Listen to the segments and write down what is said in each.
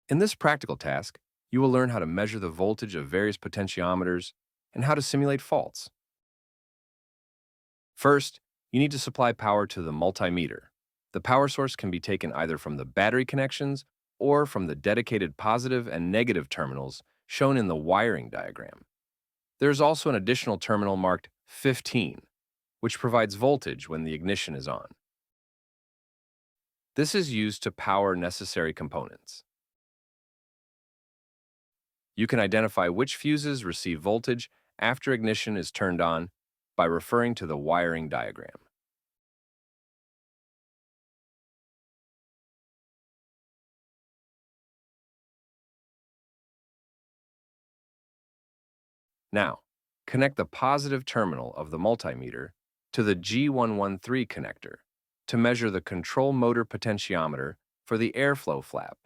In this practical task, you will learn how to measure the voltage of various potentiometers and how to simulate faults. First, you need to supply power to the multimeter. The power source can be taken either from the battery connections or from the dedicated positive and negative terminals shown in the wiring diagram. There is also an additional terminal marked 15, which provides voltage when the ignition is on. This is used to power necessary components. You can identify which fuses receive voltage after ignition is turned on by referring to the wiring diagram. Now, connect the positive terminal of the multimeter to the G113 connector to measure the control motor potentiometer for the airflow flap.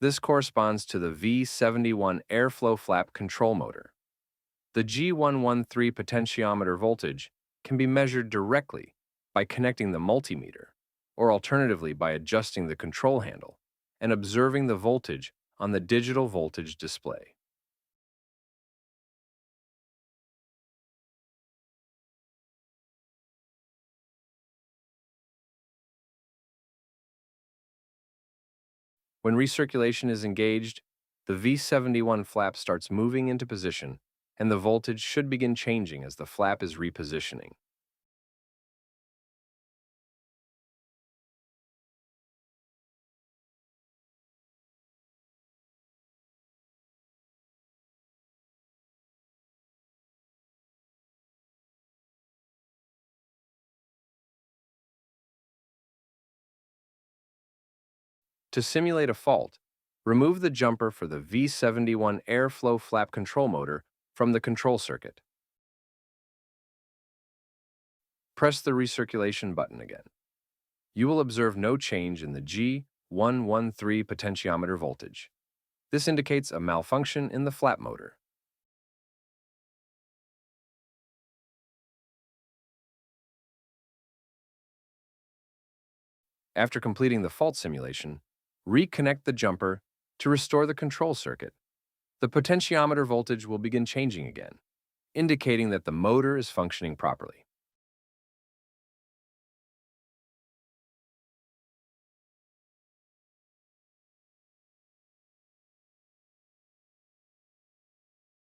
This corresponds to the V71 airflow flap control motor. The G113 potentiometer voltage can be measured directly by connecting the multimeter, or alternatively by adjusting the control handle and observing the voltage on the digital voltage display. When recirculation is engaged, the V71 flap starts moving into position and the voltage should begin changing as the flap is repositioning. To simulate a fault, remove the jumper for the V71 airflow flap control motor from the control circuit. Press the recirculation button again. You will observe no change in the G113 potentiometer voltage. This indicates a malfunction in the flap motor. After completing the fault simulation, reconnect the jumper to restore the control circuit. The potentiometer voltage will begin changing again, indicating that the motor is functioning properly.